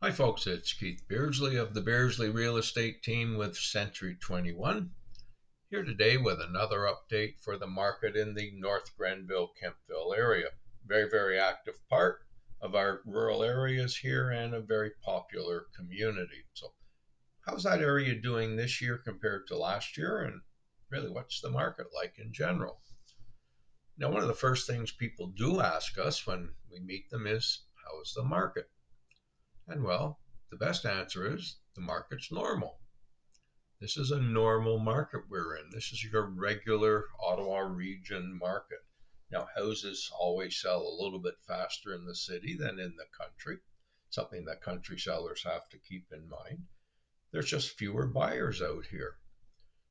Hi, folks. It's Keith Beardsley of the Beardsley Real Estate Team with Century 21. Here today with another update for the market in the North Grenville, Kemptville area. Very active part of our rural areas here and a very popular community. So, how's that area doing this year compared to last year? And really, what's the market like in general? Now, one of the first things people do ask us when we meet them is, how is the market? And well, the best answer is the market's normal. This is a normal market we're in. This is your regular Ottawa region market. Now, houses always sell a little bit faster in the city than in the country, something that country sellers have to keep in mind. There's just fewer buyers out here.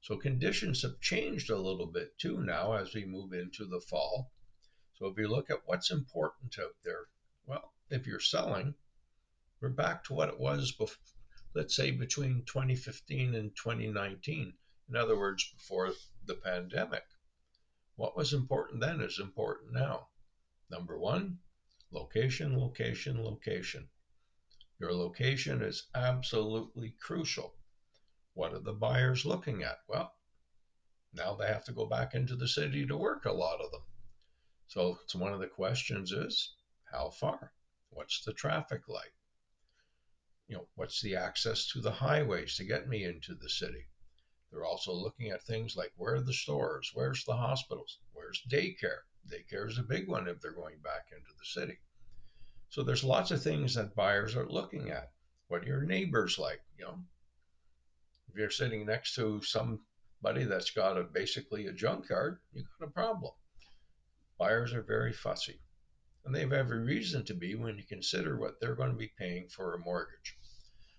So conditions have changed a little bit too now as we move into the fall. So if you look at what's important out there, well, if you're selling, we're back to what it was before, let's say between 2015 and 2019. In other words, before the pandemic. What was important then is important now. Number one, location, location, location. Your location is absolutely crucial. What are the buyers looking at? Well, now they have to go back into the city to work, a lot of them. So it's one of the questions is, how far? What's the traffic like? What's the access to the highways to get me into the city? They're also looking at things like, where are the stores? Where's the hospitals? Where's daycare? Daycare is a big one if they're going back into the city. So there's lots of things that buyers are looking at. What are your neighbors like? If you're sitting next to somebody that's got basically a junkyard, you got a problem. Buyers are very fussy, and they have every reason to be when you consider what they're going to be paying for a mortgage.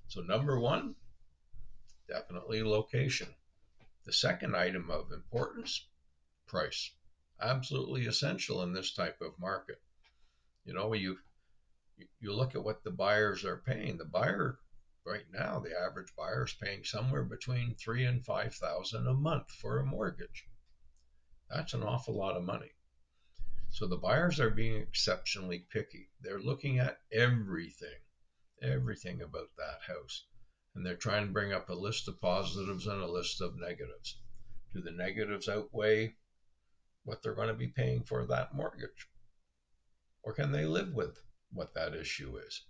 So number one, definitely location. The second item of importance, price. Absolutely essential in this type of market. You look at what the buyers are paying. The buyer right now, the average buyer is paying somewhere between 3,000 and 5,000 a month for a mortgage. That's an awful lot of money. So the buyers are being exceptionally picky. They're looking at everything about that house. And they're trying to bring up a list of positives and a list of negatives. Do the negatives outweigh what they're going to be paying for that mortgage? Or can they live with what that issue is?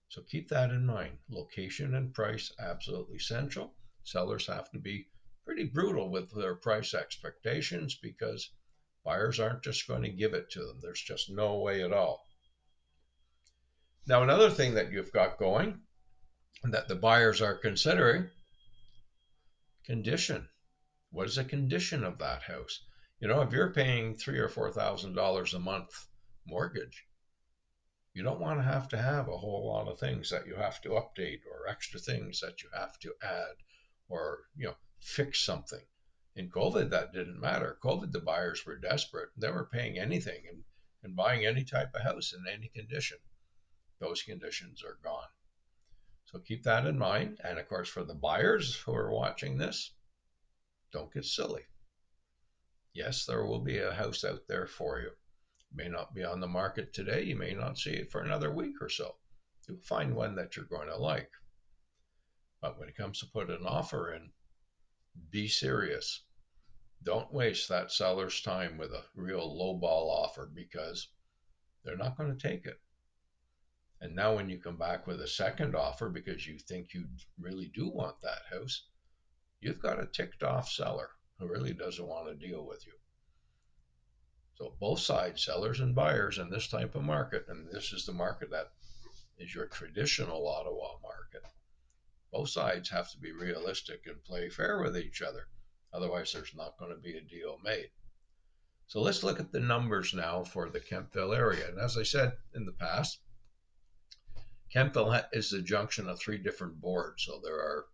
So keep that in mind. Location and price, absolutely essential. Sellers have to be pretty brutal with their price expectations because buyers aren't just going to give it to them. There's just no way at all. Now, another thing that you've got going that the buyers are considering, condition. What is the condition of that house? If you're paying $3,000 or $4,000 a month mortgage, you don't want to have a whole lot of things that you have to update or extra things that you have to add or, fix something. In COVID, that didn't matter. COVID, the buyers were desperate. They were paying anything and buying any type of house in any condition. Those conditions are gone. So keep that in mind. And of course, for the buyers who are watching this, don't get silly. Yes, there will be a house out there for you. May not be on the market today. You may not see it for another week or so. You'll find one that you're going to like. But when it comes to put an offer in, be serious. Don't waste that seller's time with a real lowball offer because they're not going to take it. And now when you come back with a second offer because you think you really do want that house, you've got a ticked off seller who really doesn't want to deal with you. So both sides, sellers and buyers in this type of market, and this is the market that is your traditional Ottawa market. Both sides have to be realistic and play fair with each other. Otherwise, there's not going to be a deal made. So let's look at the numbers now for the Kemptville area. And as I said in the past, Kemptville is the junction of three different boards. So there are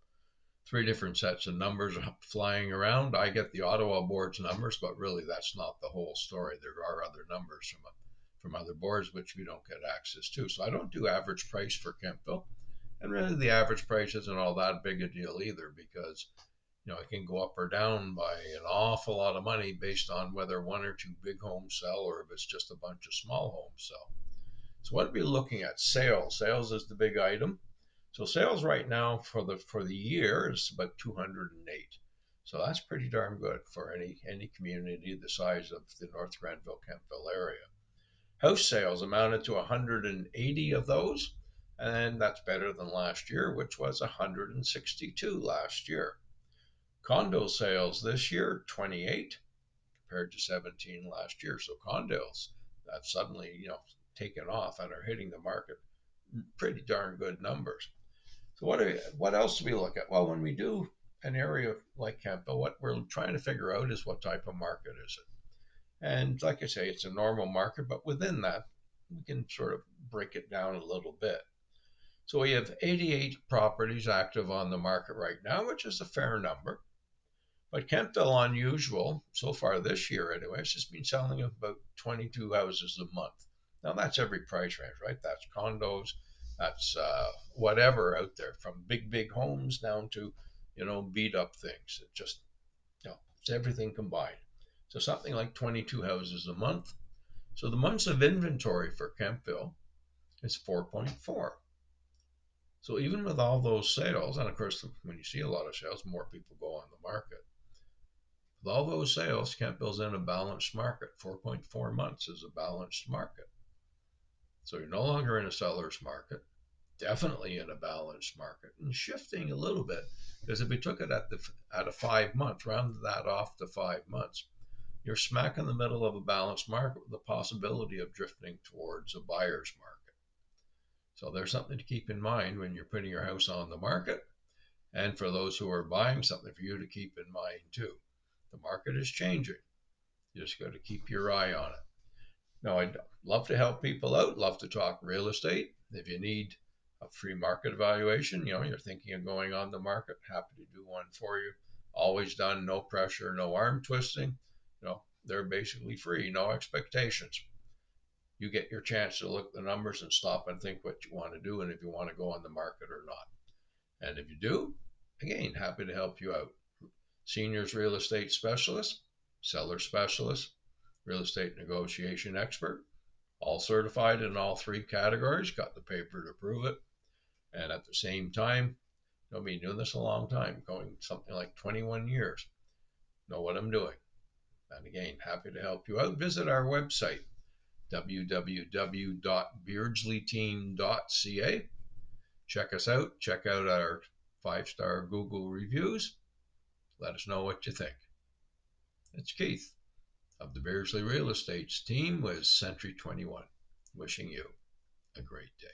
three different sets of numbers flying around. I get the Ottawa board's numbers, but really that's not the whole story. There are other numbers from other boards which we don't get access to. So I don't do average price for Kemptville. And really the average price isn't all that big a deal either because it can go up or down by an awful lot of money based on whether one or two big homes sell or if it's just a bunch of small homes sell. So what are we looking at? Sales. Sales is the big item. So sales right now for the year is about 208. So that's pretty darn good for any community the size of the North Grenville Kemptville area. House sales amounted to 180 of those, and that's better than last year, which was 162 last year. Condo sales this year, 28 compared to 17 last year. So condos that suddenly, taken off and are hitting the market. Pretty darn good numbers. So what else do we look at? Well, when we do an area like Kemptville, what we're trying to figure out is what type of market is it. And like I say, it's a normal market, but within that, we can sort of break it down a little bit. So we have 88 properties active on the market right now, which is a fair number. But Kemptville, unusual so far this year, anyways, has been selling about 22 houses a month. Now that's every price range, right? That's condos, that's whatever out there, from big homes down to beat up things. It just it's everything combined. So something like 22 houses a month. So the months of inventory for Kemptville is 4.4. So even with all those sales, and of course, when you see a lot of sales, more people go on the market. With all those sales, Kemptville's in a balanced market. 4.4 months is a balanced market. So you're no longer in a seller's market, definitely in a balanced market, and shifting a little bit. Because if we took it at a 5 month, rounded that off to 5 months, you're smack in the middle of a balanced market with the possibility of drifting towards a buyer's market. So there's something to keep in mind when you're putting your house on the market. And for those who are buying, something for you to keep in mind too. The market is changing. You just got to keep your eye on it. Now, I'd love to help people out, love to talk real estate. If you need a free market evaluation, you're thinking of going on the market, happy to do one for you. Always done, no pressure, no arm twisting. They're basically free, no expectations. You get your chance to look at the numbers and stop and think what you want to do and if you want to go on the market or not. And if you do, again, happy to help you out. Seniors real estate specialist, seller specialist, real estate negotiation expert, all certified in all three categories, got the paper to prove it. And at the same time, I've been doing this a long time, going something like 21 years. Know what I'm doing. And again, happy to help you out. Visit our website, www.beardsleyteam.ca. Check us out. Check out our 5-star Google reviews. Let us know what you think. It's Keith of the Beardsley Real Estate's team with Century 21. Wishing you a great day.